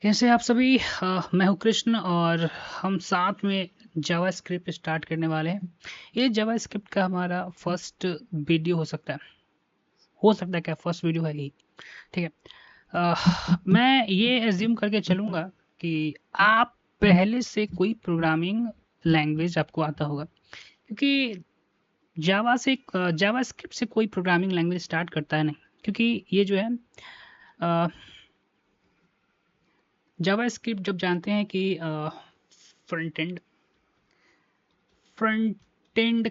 कैसे आप सभी। मैं हूँ कृष्ण और हम साथ में जावास्क्रिप्ट स्टार्ट करने वाले हैं। ये जावास्क्रिप्ट का हमारा फर्स्ट वीडियो हो सकता है क्या फर्स्ट वीडियो है ही। ठीक है। मैं ये एज्यूम करके चलूँगा कि आप पहले से कोई प्रोग्रामिंग लैंग्वेज आपको आता होगा, क्योंकि जावास्क्रिप्ट से कोई प्रोग्रामिंग लैंग्वेज स्टार्ट करता है नहीं, क्योंकि ये जो है जावास्क्रिप्ट जब जानते हैं कि फ्रंट एंड फ्रंट एंड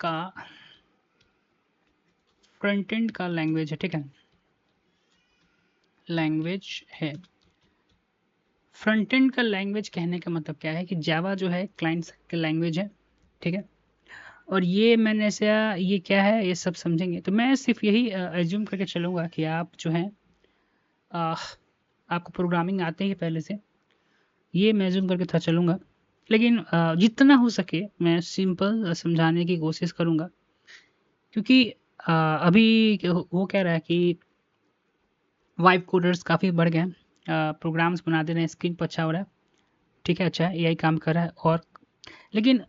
का फ्रंट एंड का लैंग्वेज है। ठीक है, लैंग्वेज है। फ्रंट एंड का लैंग्वेज कहने का मतलब क्या है कि जावा जो है क्लाइंट का लैंग्वेज है। ठीक है, और ये मैंने ऐसा ये क्या है ये सब समझेंगे, तो मैं सिर्फ यही एज्यूम करके चलूँगा कि आप जो है आपको प्रोग्रामिंग आते ही पहले से, ये मैं एज्यूम करके था चलूँगा। लेकिन जितना हो सके मैं सिंपल समझाने की कोशिश करूँगा, क्योंकि अभी वो कह रहा है कि वाइब कोडर्स काफ़ी बढ़ गए हैं, प्रोग्राम्स बना दे रहे हैं, स्क्रीन पर अच्छा हो रहा है। ठीक है, अच्छा है, एआई काम कर रहा है। और लेकिन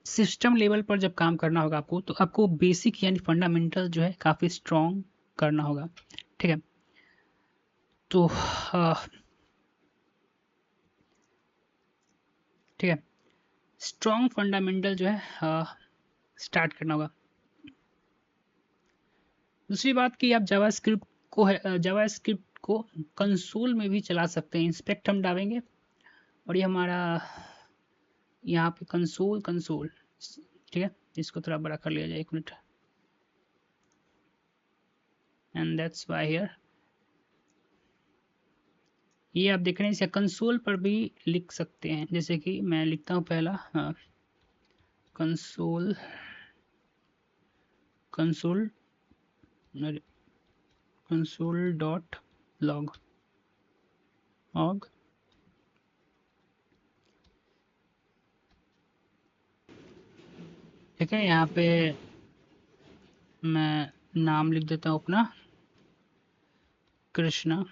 सिस्टम लेवल पर जब काम करना होगा आपको, तो आपको बेसिक यानी फंडामेंटल जो है काफ़ी स्ट्रॉन्ग करना होगा। ठीक है, तो ठीक है, स्ट्रॉन्ग फंडामेंटल जो है स्टार्ट करना होगा। दूसरी बात कि आप जावास्क्रिप्ट को कंसोल में भी चला सकते हैं। इंस्पेक्ट हम डालेंगे और ये हमारा यहाँ पे कंसोल कंसोल ठीक है, इसको थोड़ा बड़ा कर लिया जाए, 1 minute. And that's why here ये आप देख रहे हैं, इसे कंसोल पर भी लिख सकते हैं। जैसे कि मैं लिखता हूँ पहला console console console dot log ऑग। ठीक है, यहाँ पे मैं नाम लिख देता हूँ अपना, कृष्णा।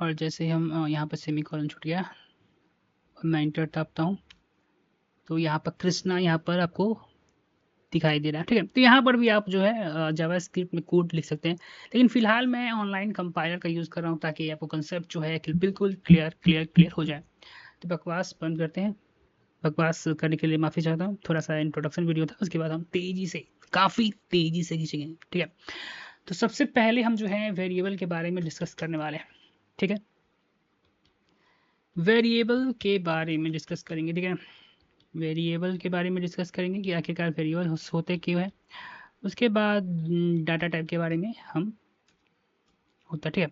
और जैसे ही हम यहाँ पर सेमीकोलन छूट गया और मैं इंटर टापता हूँ, तो यहाँ पर कृष्णा यहाँ पर आपको दिखाई दे रहा है। ठीक है, तो यहाँ पर भी आप जो है जावास्क्रिप्ट में कोड लिख सकते हैं। लेकिन फिलहाल मैं ऑनलाइन कंपाइलर का यूज़ कर रहा हूँ, ताकि आपको कंसेप्ट जो है कि बिल्कुल क्लियर हो जाए। तो बकवास बंद करते हैं। बकवास करने के लिए माफ़ी चाहता हूँ, थोड़ा सा इंट्रोडक्शन वीडियो था, उसके बाद हम काफ़ी तेज़ी से खींचेंगे। ठीक है, तो सबसे पहले हम जो है वेरिएबल के बारे में डिस्कस करने वाले हैं। ठीक है, वेरिएबल के बारे में डिस्कस करेंगे। ठीक है, वेरिएबल के बारे में डिस्कस करेंगे कि आखिरकार वेरिएबल होते क्यों है। उसके बाद डाटा टाइप के बारे में हम होता। ठीक है,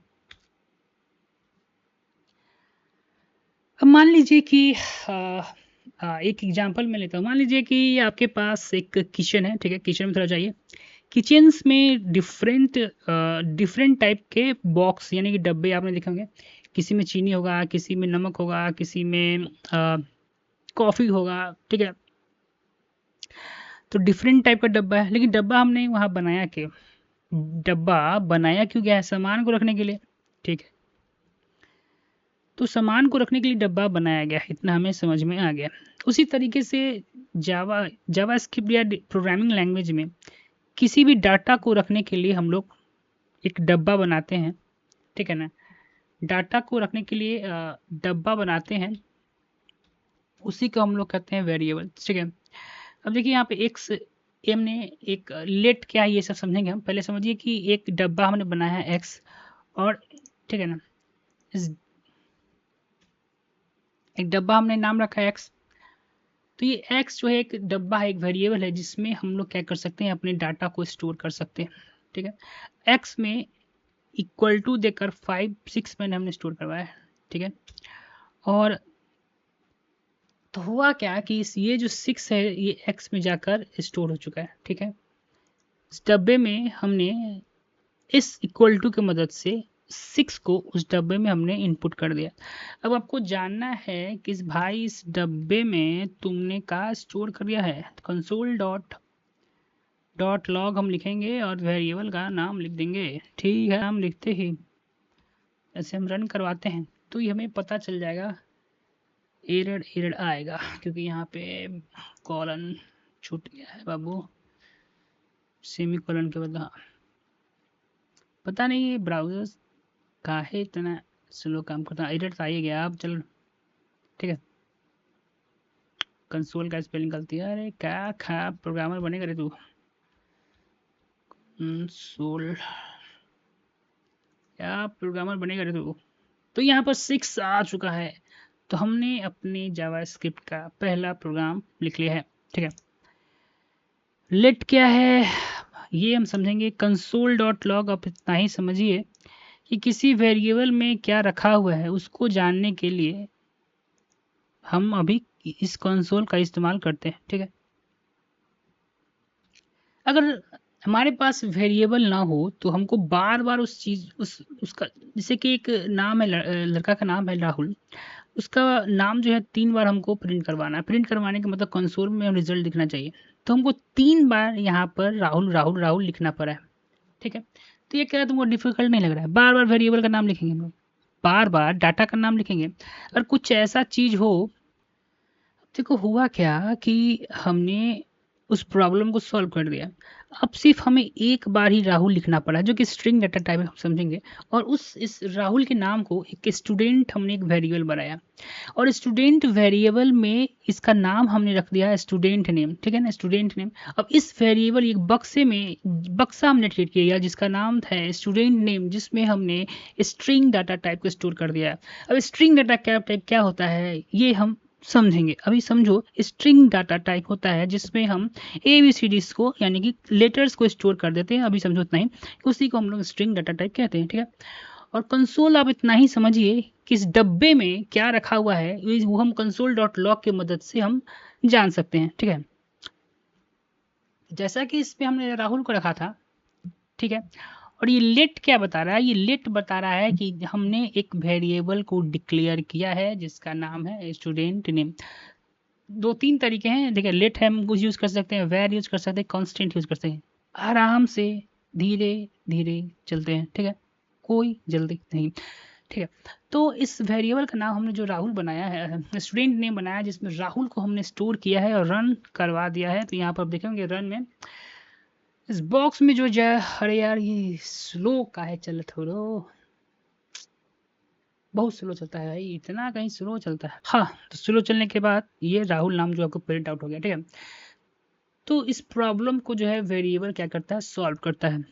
अब मान लीजिए कि एक एग्जांपल मैं लेता हूँ। मान लीजिए कि आपके पास एक किचन है। ठीक है, किचन में थोड़ा जाइए। किचन्स में डिफरेंट डिफरेंट टाइप के बॉक्स यानी कि डब्बे आपने देखे होंगे। किसी में चीनी होगा, किसी में नमक होगा, किसी में कॉफ़ी होगा। ठीक है, तो डिफरेंट टाइप का डब्बा है। लेकिन डब्बा बनाया क्यों गया है? सामान को रखने के लिए। ठीक है, तो सामान को रखने के लिए डब्बा बनाया गया है, इतना हमें समझ में आ गया। उसी तरीके से जावा स्क्रिप्ट या प्रोग्रामिंग लैंग्वेज में किसी भी डाटा को रखने के लिए हम लोग एक डब्बा बनाते हैं। ठीक है ना, डाटा को रखने के लिए डब्बा बनाते हैं, उसी को हम लोग कहते हैं वेरिएबल। ठीक है, अब देखिए यहाँ पे एक्स एम ने एक लेट क्या है ये सब समझेंगे हम। पहले समझिए कि एक डब्बा हमने बनाया है एक्स, और ठीक है ना, इस एक डब्बा हमने नाम रखा है एक्स। तो ये एक्स जो है एक डब्बा है, एक वेरिएबल है, जिसमें हम लोग क्या कर सकते हैं, अपने डाटा को स्टोर कर सकते हैं। ठीक है, एक्स में इक्वल टू देकर 5 6 मैंने हमने स्टोर करवाया है। ठीक है, और तो हुआ क्या कि ये जो 6 है ये एक्स में जाकर स्टोर हो चुका है। ठीक है, इस डब्बे में हमने इस इक्वल टू की मदद से 6 को उस डब्बे में हमने इनपुट कर दिया। अब आपको जानना है कि इस डब्बे में तुमने क्या स्टोर कर दिया है। कंसोल डॉट डॉट लॉग हम लिखेंगे और वेरिएबल का नाम लिख देंगे। ठीक है, नाम लिखते ही ऐसे हम रन करवाते हैं तो ये हमें पता चल जाएगा, एरर आएगा क्योंकि यहाँ पे कॉलन छूट गया है बाबू, सेमी कॉलन के बदला। पता नहीं ये ब्राउजर काहे इतना स्लो काम करता है, एरर तो आ ही गया। अब चलो ठीक है, कंसोल का स्पेलिंग गलती है। अरे क्या खा प्रोग्रामर बनेगा रे तू। कंसोल क्या प्रोग्रामर बनेगा रे तू। तो यहाँ पर 6 आ चुका है, तो हमने अपने जावास्क्रिप्ट का पहला प्रोग्राम लिख लिया है। ठीक है, लेट क्या है ये हम समझेंगे। कंसोल डॉट लॉग आप इतना ही समझिए कि किसी वेरिएबल में क्या रखा हुआ है उसको जानने के लिए हम अभी इस कंसोल का इस्तेमाल करते हैं। ठीक है, अगर हमारे पास वेरिएबल ना हो तो हमको बार बार उस चीज उसका, जैसे कि एक नाम है, लड़का का नाम है राहुल, उसका नाम जो है 3 बार हमको प्रिंट करवाना है। प्रिंट करवाने का मतलब कंसोल में रिजल्ट दिखना चाहिए, तो हमको 3 बार यहाँ पर राहुल राहुल राहुल लिखना पड़ा है। ठीक है, तो ये क्या तुमको डिफिकल्ट नहीं लग रहा है? बार बार वेरिएबल का नाम लिखेंगे हम लोग, बार बार डाटा का नाम लिखेंगे। अगर कुछ ऐसा चीज हो, देखो हुआ क्या कि हमने उस प्रॉब्लम को सॉल्व कर दिया, अब सिर्फ हमें एक बार ही राहुल लिखना पड़ा जो कि स्ट्रिंग डाटा टाइप है, हम समझेंगे। और उस इस राहुल के नाम को एक स्टूडेंट हमने एक वेरिएबल बनाया, और स्टूडेंट वेरिएबल में इसका नाम हमने रख दिया स्टूडेंट नेम। ठीक है ना, स्टूडेंट नेम। अब इस वेरिएबल एक बक्से में बक्सा हमने क्रिएट किया जिसका नाम था स्टूडेंट नेम, जिसमें हमने स्ट्रिंग डाटा टाइप को स्टोर कर दिया। अब स्ट्रिंग डाटा टाइप क्या होता है ये हम समझेंगे। अभी समझो, स्ट्रिंग डाटा टाइप होता है जिसमें हम ABCDs को यानी कि लेटर्स को स्टोर कर देते हैं। अभी समझो इतना ही, उसी को हम लोग स्ट्रिंग डाटा टाइप कहते हैं। ठीक है, और कंसोल आप इतना ही समझिए कि इस डब्बे में क्या रखा हुआ है वो हम कंसोल डॉट लॉग की मदद से हम जान सकते हैं। ठीक है, जैसा कि इसमें हमने राहुल को रखा था। ठीक है, और ये लेट क्या बता रहा है? ये लेट बता रहा है कि हमने एक वेरिएबल को डिक्लेयर किया है जिसका नाम है स्टूडेंट नेम। 2-3 तरीके हैं। देखिए, लेट हम कुछ यूज़ कर सकते हैं, वेर यूज़ कर सकते हैं, कांस्टेंट यूज़ कर सकते हैं। आराम से धीरे धीरे चलते हैं। ठीक है, कोई जल्दी नहीं। ठीक है, तो इस वेरिएबल का नाम हमने जो राहुल बनाया है, स्टूडेंट नेम बनाया, जिसमें राहुल को हमने स्टोर किया है और रन करवा दिया है। तो यहाँ पर आप देखेंगे रन में इस बॉक्स में जो जाए, अरे यार ये स्लो का है, चल थोड़ा बहुत स्लो चलता है भाई, इतना कहीं स्लो चलता है। हाँ, तो स्लो चलने के बाद ये राहुल नाम जो आपको प्रिंट आउट हो गया। ठीक है, तो इस प्रॉब्लम को जो है वेरिएबल क्या करता है, सॉल्व करता है।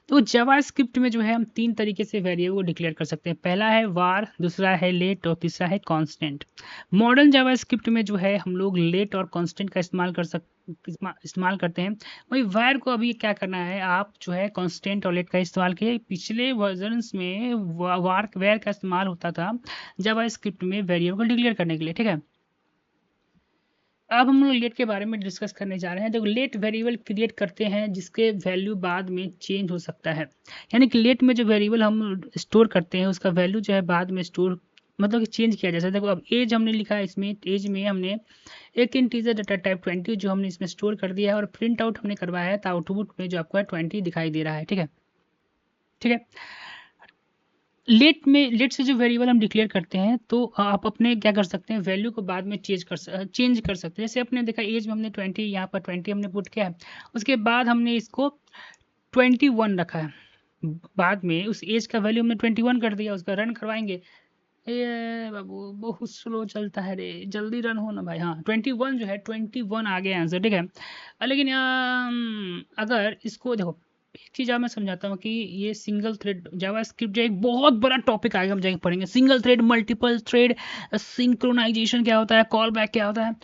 तो जावास्क्रिप्ट में जो है हम 3 तरीके से वेरिएबल को डिक्लेयर कर सकते हैं। पहला है वार, दूसरा है लेट और तीसरा है कांस्टेंट। मॉडर्न जावास्क्रिप्ट में जो है हम लोग लेट और कांस्टेंट का इस्तेमाल करते हैं। वही वार को अभी क्या करना है, आप जो है कांस्टेंट और लेट का इस्तेमाल किए। पिछले वर्जन्स में वार का इस्तेमाल होता था जावास्क्रिप्ट में वेरिएबल को डिक्लेयर करने के लिए। ठीक है, अब हम लोग लेट के बारे में डिस्कस करने जा रहे हैं। देखो, लेट वेरिएबल क्रिएट करते हैं जिसके वैल्यू बाद में चेंज हो सकता है। यानी कि लेट में जो वेरिएबल हम स्टोर करते हैं उसका वैल्यू जो है बाद में स्टोर मतलब कि चेंज किया जा सकता है। देखो, अब एज हमने लिखा है, इसमें एज में हमने एक इंटीजर डाटा टाइप 20 जो हमने इसमें स्टोर कर दिया है और प्रिंट आउट हमने करवाया है, तो आउटपुट में जो आपको 20 दिखाई दे रहा है। ठीक है, ठीक है। लेट से जो वेरिएबल हम डिक्लेयर करते हैं तो आप अपने क्या कर सकते हैं, वैल्यू को बाद में चेंज कर सकते हैं। जैसे अपने देखा एज में हमने 20, यहाँ पर 20 हमने पुट किया है, उसके बाद हमने इसको 21 रखा है। बाद में उस एज का वैल्यू हमने 21 कर दिया, उसका रन करवाएंगे। ये बाबू बहुत स्लो चलता है रे, जल्दी रन हो ना भाई। हाँ, 21 जो है 21 आ गया आंसर। ठीक है, लेकिन अगर इसको देखो, एक चीज़ मैं समझाता हूँ कि ये सिंगल थ्रेड जावास्क्रिप्ट जो एक बहुत बड़ा टॉपिक आएगा, हम जाएंगे पढ़ेंगे single thread, multiple thread, synchronization क्या होता है, कॉल बैक क्या होता है।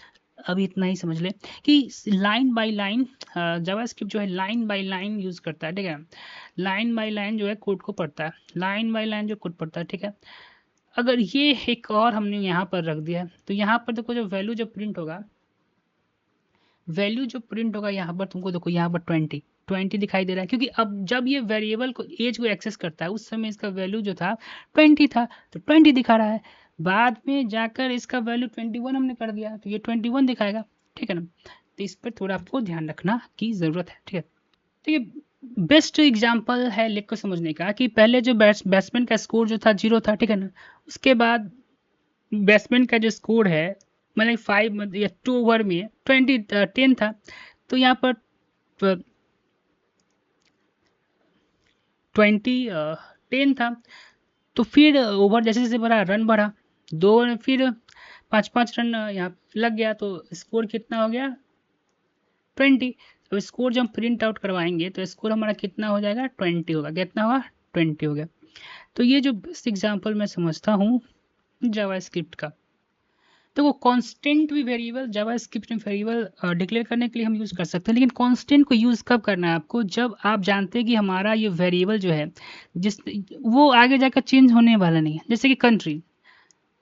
अभी इतना ही समझ ले कि लाइन बाय लाइन जावास्क्रिप्ट जो है लाइन बाय लाइन यूज करता है। ठीक है, लाइन बाय लाइन जो है कोड को पढ़ता है, लाइन बाय लाइन जो कोड पढ़ता है। ठीक है, अगर ये एक और हमने यहाँ पर रख दिया तो यहाँ पर देखो जो वैल्यू जो प्रिंट होगा, यहाँ पर तुमको देखो, यहाँ पर 20 दिखाई दे रहा है, क्योंकि अब जब ये वेरिएबल को एज को एक्सेस करता है उस समय इसका वैल्यू जो था 20 था, तो 20 दिखा रहा है। बाद में जाकर इसका वैल्यू 21 हमने कर दिया तो ये 21 दिखाएगा। ठीक है ना, तो इस पर थोड़ा आपको ध्यान रखना की जरूरत है। ठीक है, बेस्ट एग्जांपल है लेग को समझने का कि पहले जो बैट्समैन का स्कोर जो था 0 था, ठीक है ना, उसके बाद बैट्समैन का जो स्कोर है मतलब 5 या 2 ओवर में 10 था, तो यहाँ पर 10 था। तो फिर ओवर जैसे जैसे बढ़ा, रन बढ़ा, 2 ओवर में फिर 5-5 रन यहाँ लग गया, तो स्कोर कितना हो गया 20। तो स्कोर जब हम प्रिंट आउट करवाएंगे तो स्कोर हमारा कितना हो जाएगा 20 होगा, कितना होगा 20 हो गया। तो ये जो बेस्ट एग्जाम्पल मैं समझता हूँ जावास्क्रिप्ट का। तो वो कांस्टेंट भी वेरिएबल जावास्क्रिप्ट में वेरिएबल डिक्लेयर करने के लिए हम यूज़ कर सकते हैं, लेकिन कांस्टेंट को यूज़ कब करना है आपको, जब आप जानते हैं कि हमारा ये वेरिएबल जो है जिस वो आगे जाकर चेंज होने वाला नहीं है। जैसे कि कंट्री,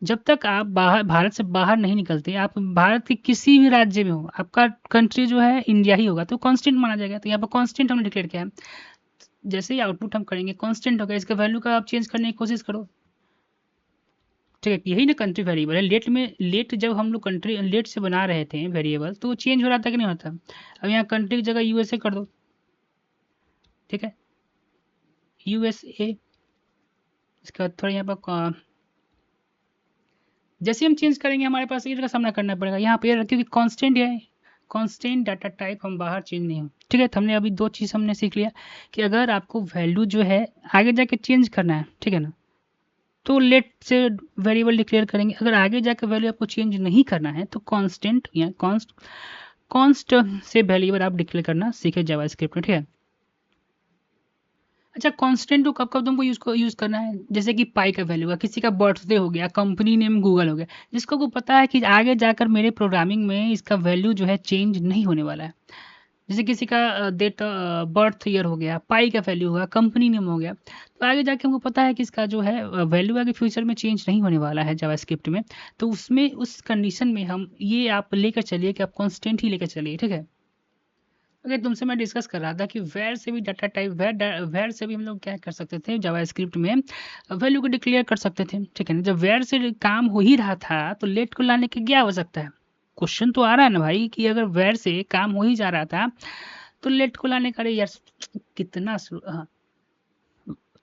जब तक आप बाहर भारत से बाहर नहीं निकलते, आप भारत के किसी भी राज्य में हो, आपका कंट्री जो है इंडिया ही होगा, तो कांस्टेंट माना जाएगा। तो यहाँ पर कांस्टेंट हमने डिक्लेयर किया है। जैसे ही आउटपुट हम करेंगे कांस्टेंट होगा, इसका वैल्यू का आप चेंज करने की कोशिश करो, ठीक है। यही ना कंट्री वेरिएबल है। लेट जब हम लोग कंट्री लेट से बना रहे थे वेरिएबल, तो वो चेंज हो रहा था कि नहीं होता। अब यहाँ कंट्री की जगह यूएसए कर दो, ठीक है, यूएसए। इसके बाद थोड़ा यहाँ पर जैसे हम चेंज करेंगे हमारे पास एरर का सामना करना पड़ेगा। यहाँ पे एरर क्योंकि कांस्टेंट है, कांस्टेंट डाटा टाइप हम बाहर चेंज नहीं हो, ठीक है। तो हमने अभी 2 चीज़ हमने सीख लिया कि अगर आपको वैल्यू जो है आगे जाके चेंज करना है, ठीक है ना, तो लेट से वेरिएबल डिक्लेयर करेंगे। अगर आगे जाकर वैल्यू आपको चेंज नहीं करना है तो कांस्टेंट या कॉन्स्ट से वेरिएबल आप डिक्लेयर करना सीखे जावास्क्रिप्ट में, ठीक है। अच्छा, कांस्टेंट को कब कब तुमको यूज करना है, जैसे कि पाई का वैल्यू है, किसी का बर्थडे हो गया, कंपनी नेम गूगल हो गया, जिसको को पता है कि आगे जाकर मेरे प्रोग्रामिंग में इसका वैल्यू जो है चेंज नहीं होने वाला है। जैसे किसी का डेट बर्थ ईयर हो गया, पाई का वैल्यू होगा, कंपनी नेम हो गया, तो आगे जाके हमको पता है कि इसका जो है वैल्यू आगे फ्यूचर में चेंज नहीं होने वाला है जावास्क्रिप्ट में। तो उसमें उस कंडीशन में हम ये आप लेकर चलिए कि आप कांस्टेंट ही लेकर चलिए, ठीक है। अगर तुमसे मैं डिस्कस कर रहा था कि वेर से भी डाटा टाइप वेर से भी हम लोग क्या कर सकते थे जावास्क्रिप्ट में वैल्यू को डिक्लेयर कर सकते थे, ठीक है ना। जब वेर से काम हो ही रहा था तो लेट को लाने की क्या आवश्यकता है। क्वेश्चन तो आ रहा है ना भाई कि अगर वेर से काम हो ही जा रहा था तो लेट को लाने का, अरे यार कितना हाँ,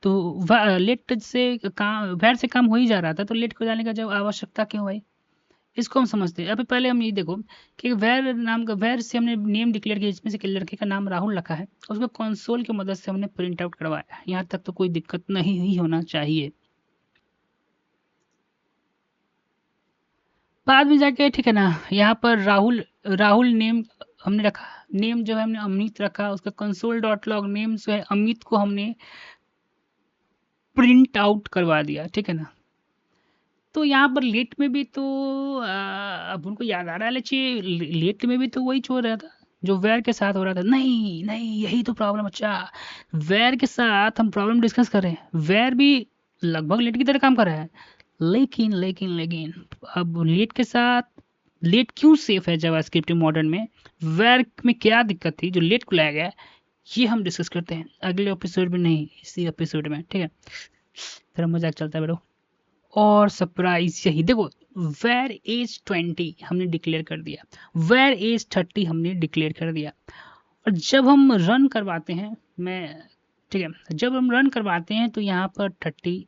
तो लेट से काम वेर से काम हो ही जा रहा था तो लेट को लाने का जब आवश्यकता क्यों भाई, इसको हम समझते हैं। अभी पहले हम ये देखो कि वैर नाम का, वैर से हमने नेम डिक्लेयर किया, इसमें से कि लड़के का नाम राहुल रखा है, उसको कंसोल की मदद से हमने प्रिंट आउट करवाया। यहाँ तक तो कोई दिक्कत नहीं ही होना चाहिए। बाद में जाके, ठीक है ना, यहाँ पर राहुल राहुल नेम हमने रखा, नेम जो है हमने अमित रखा, उसका कंसोल डॉट लॉग नेम जो है अमित को हमने प्रिंट आउट करवा दिया, ठीक है ना। तो यहाँ पर लेट में भी तो अब उनको याद आ रहा है, लेट में भी तो वही हो रहा था जो वेर के साथ हो रहा था। नहीं नहीं, यही तो प्रॉब्लम। अच्छा, वेर के साथ हम प्रॉब्लम डिस्कस कर रहे हैं, वेर भी लगभग लेट की तरह काम कर रहा है, लेकिन अब लेट के साथ, लेट क्यों सेफ है जावास्क्रिप्ट मॉडर्न में, वेर में क्या दिक्कत थी जो लेट को लाया गया, ये हम डिस्कस करते हैं अगले एपिसोड में, नहीं इसी एपिसोड में, ठीक है। थोड़ा मजाक चलता है बेटो। और सरप्राइज यही देखो, वेर एज 20 हमने डिक्लेयर कर दिया, वेर एज 30 हमने डिक्लेयर कर दिया। और जब हम रन करवाते हैं, मैं, ठीक है, जब हम रन करवाते हैं तो यहाँ पर 30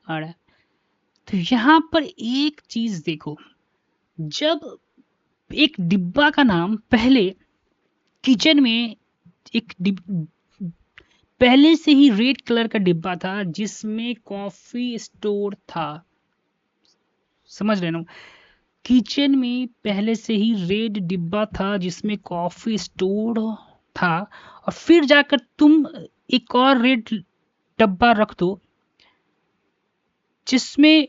आ रहा है। तो यहाँ पर एक चीज देखो, जब एक डिब्बा का नाम पहले किचन में एक पहले से ही रेड कलर का डिब्बा था जिसमें कॉफी स्टोर था, समझ रहे ना, किचन में पहले से ही रेड डिब्बा था जिसमें कॉफी स्टोर था, और फिर जाकर तुम एक और रेड डब्बा रख दो जिसमें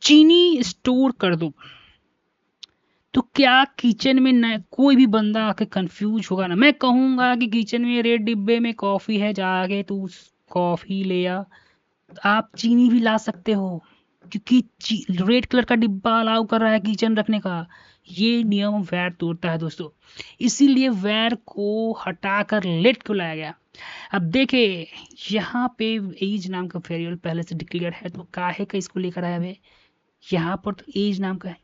चीनी स्टोर कर दो, तो क्या किचन में न कोई भी बंदा आके कंफ्यूज होगा ना। मैं कहूंगा कि किचन में रेड डिब्बे में कॉफी है, जाके तू कॉफी ले आ, आप चीनी भी ला सकते हो, क्योंकि रेड कलर का डिब्बा अलाउ कर रहा है किचन रखने का। ये नियम वैर तोड़ता है दोस्तों, इसीलिए वैर को हटाकर लेट को लाया गया। अब देखे, यहाँ पे एज नाम का वेरिएबल पहले से डिक्लेयर है, तो काहे का इसको लेकर आया है, यहाँ पर तो एज नाम का है।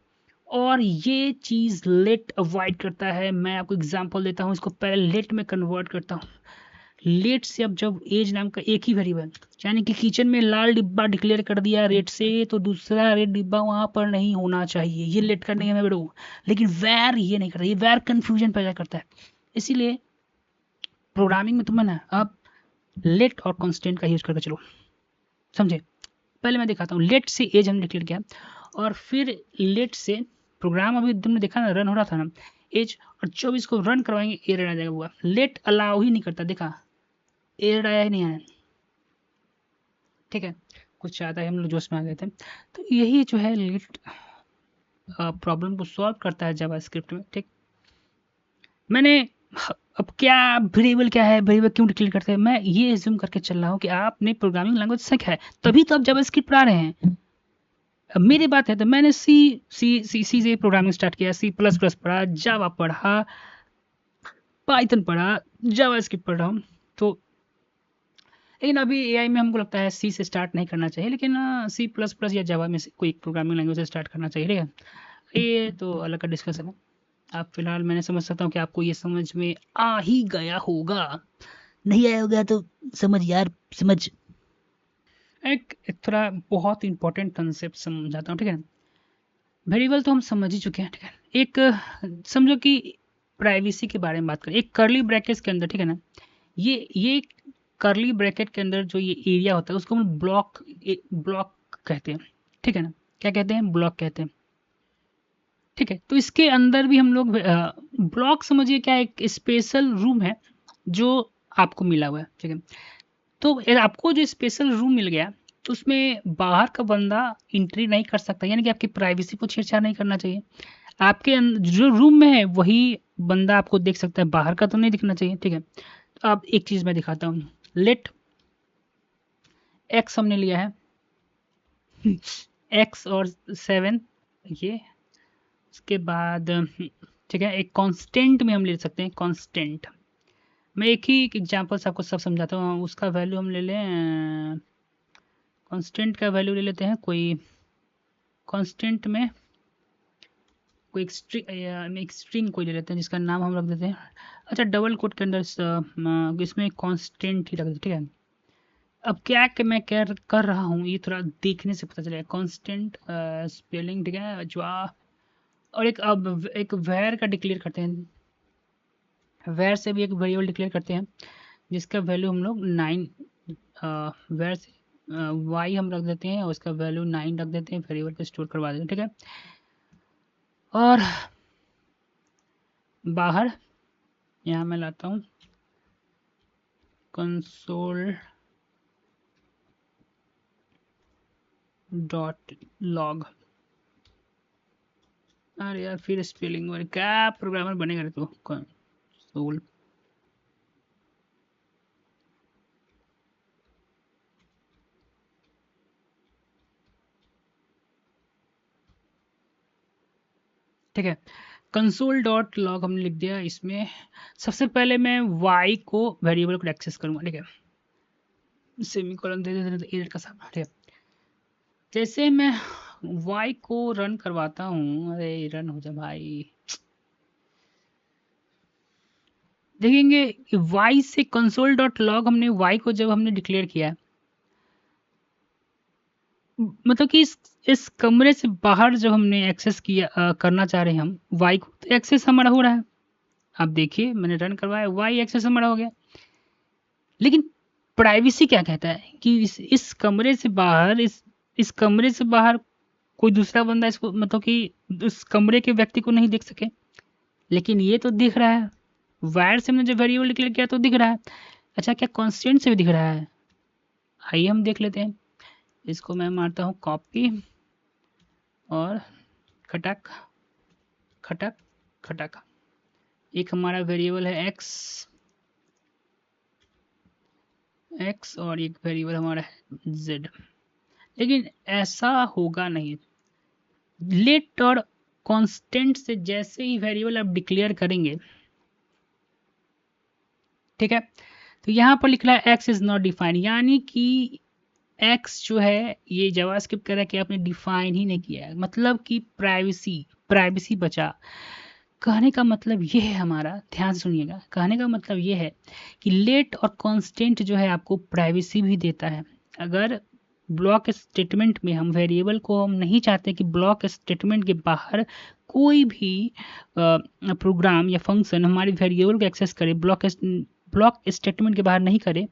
और ये चीज़ लेट अवॉइड करता है। मैं आपको एग्जांपल देता हूँ, इसको पहले लेट में कन्वर्ट करता हूँ। लेट से अब जब एज नाम का एक ही वेरिएबल, यानी कि किचन में लाल डिब्बा डिक्लेयर कर दिया रेड से, तो दूसरा रेड डिब्बा वहां पर नहीं होना चाहिए, ये लेट करने में बेटो। लेकिन वैर ये नहीं करता, ये वैर कंफ्यूजन पैदा करता है। इसीलिए प्रोग्रामिंग में तुम्हें ना अब लेट और कांस्टेंट का यूज करके चलो, समझे। पहले मैं दिखाता हूँ, लेट से एज हमने डिक्लेयर किया, और फिर लेट से प्रोग्राम अभी तुमने देखा ना रन हो रहा था ना, एज, और 24 को रन करवाएंगे एरर आ जाएगा। हुआ लेट अलाउ ही नहीं करता, देखा एरर आया ही नहीं आया। ठीक है, कुछ ज़्यादा ही हम लोग जोश में आ गए थे। तो यही जो है लेट प्रॉब्लम को सॉल्व करता है जावास्क्रिप्ट में। ठीक, मैंने अब क्या वेरिएबल क्या है, वेरिएबल क्यों डिक्लेयर करते हैं, मैं ये एज्यूम करके चल रहा हूँ कि आपने प्रोग्रामिंग लैंग्वेज सीखा है, तभी तो आप जावास्क्रिप्ट पढ़ा रहे हैं। अब मेरी बात है तो मैंने सी से प्रोग्रामिंग स्टार्ट किया, C++ पढ़ा, जावा पढ़ा, पाइथन पढ़ा, जावास्क्रिप्ट पढ़ रहा हूँ। तो लेकिन अभी एआई में हमको लगता है सी से स्टार्ट नहीं करना चाहिए, लेकिन C++ या जावा में से कोई एक प्रोग्रामिंग लैंग्वेज से स्टार्ट करना चाहिए। ठीक है, ये तो अलग का डिस्कशन है। आप फिलहाल मैंने समझ सकता हूँ कि आपको ये समझ में आ ही गया होगा, नहीं आया होगा तो समझ यार, समझ। एक थोड़ा बहुत इंपॉर्टेंट कंसेप्ट समझाता हूँ। ठीक है, वेरिएबल तो हम समझ ही चुके हैं। ठीक है, एक समझो कि प्राइवेसी के बारे में बात करें, एक कर्ली ब्रैकेट्स के अंदर, ठीक है ना, ये कर्ली ब्रैकेट के अंदर जो ये एरिया होता है उसको हम ब्लॉक ब्लॉक कहते हैं। ठीक है ना, क्या कहते हैं, ब्लॉक कहते हैं। ठीक है, तो इसके अंदर भी हम लोग ब्लॉक समझिए क्या, एक स्पेशल रूम है जो आपको मिला हुआ है। ठीक है, तो आपको जो स्पेशल रूम मिल गया, तो उसमें बाहर का बंदा एंट्री नहीं कर सकता, यानी कि आपकी प्राइवेसी को छेड़छाड़ नहीं करना चाहिए। आपके जो रूम में है वही बंदा आपको देख सकता है, बाहर का तो नहीं दिखना चाहिए। ठीक है, तो अब एक चीज मैं दिखाता हूँ, लेट एक्स हमने लिया है, एक्स और 7, ये उसके बाद ठीक है, एक कांस्टेंट में हम ले सकते हैं, कांस्टेंट। मैं एक ही एग्जांपल से आपको सब समझाता हूँ, उसका वैल्यू हम ले लें, कांस्टेंट का वैल्यू ले लेते हैं, कोई कांस्टेंट में कोई एक स्ट्रिंग कोई ले लेते हैं जिसका नाम हम रख देते हैं, अच्छा डबल कोट के अंदर इसमें कांस्टेंट ही रख देते। ठीक है, अब क्या कि मैं कर रहा हूँ ये थोड़ा देखने से पता चलेगा, कांस्टेंट स्पेलिंग। ठीक है, जो और एक अब एक वैर का डिक्लेयर करते हैं, वैर से भी एक वेरिएबल डिक्लेयर करते हैं जिसका वैल्यू हम लोग 9, वैर से वाई हम रख देते हैं और उसका वैल्यू 9 रख देते हैं, वेरिएबल पे स्टोर करवा देते हैं। ठीक है, और बाहर यहाँ मैं लाता हूँ कंसोल डॉट लॉग। अरे यार फिर स्पेलिंग वाले, क्या प्रोग्रामर बनेगा रे तू, कंसोल। ठीक है, कंसोल डॉट लॉग हमने लिख दिया। इसमें सबसे पहले मैं y को वेरिएबल को एक्सेस करूंगा। ठीक है, सेमीकोलन दे देते हैं का सामना। ठीक है, जैसे मैं y को रन करवाता हूँ, अरे रन हो जाए भाई, देखेंगे कि y से कंसोल डॉट लॉग हमने y को जब हमने डिक्लेयर किया है, मतलब कि इस कमरे से बाहर जब हमने एक्सेस किया करना चाह रहे हैं हम y को, तो एक्सेस हमारा हो रहा है। आप देखिए मैंने रन करवाया, y एक्सेस हमारा हो गया। लेकिन प्राइवेसी क्या कहता है कि इस कमरे से बाहर, इस कमरे से बाहर कोई दूसरा बंदा इसको, मतलब कि उस कमरे के व्यक्ति को नहीं देख सके। लेकिन ये तो दिख रहा है, वायर से हमने जब वेरिएबल डिक्लेयर किया तो दिख रहा है। अच्छा, क्या कांस्टेंट से भी दिख रहा है, आइए हम देख लेते हैं। इसको मैं मारता हूँ कॉपी और खटक खटक खटक, एक हमारा वेरिएबल है एक्स और एक वेरिएबल हमारा है जेड। लेकिन ऐसा होगा नहीं, लेट और कांस्टेंट से जैसे ही वेरिएबल आप डिक्लेयर करेंगे, ठीक है, तो यहाँ पर लिख रहा है एक्स इज नॉट डिफाइंड, यानी कि एक्स जो है ये जावास्क्रिप्ट कह रहा है कि आपने डिफाइन ही नहीं किया है, मतलब कि प्राइवेसी बचा। कहने का मतलब ये है हमारा, ध्यान से सुनिएगा, कहने का मतलब ये है कि लेट और कांस्टेंट जो है आपको प्राइवेसी भी देता है। अगर ब्लॉक स्टेटमेंट में हम वेरिएबल को हम नहीं चाहते कि ब्लॉक स्टेटमेंट के बाहर कोई भी प्रोग्राम या फंक्शन हमारे वेरिएबल को एक्सेस करे, ब्लॉक स्टेटमेंट के बाहर नहीं करे,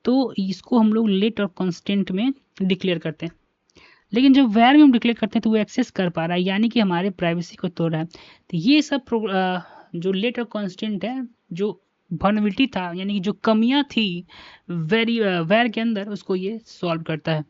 तो इसको हम लोग लेट और कांस्टेंट में डिक्लेयर करते हैं। लेकिन जब वैर में हम डिक्लेयर करते हैं तो वो एक्सेस कर पा रहा है, यानी कि हमारे प्राइवेसी को तोड़ रहा है। तो ये सब जो लेट और कांस्टेंट है, जो वल्नरेबिलिटी था यानी कि जो कमियां थी वैर के अंदर, उसको ये सॉल्व करता है।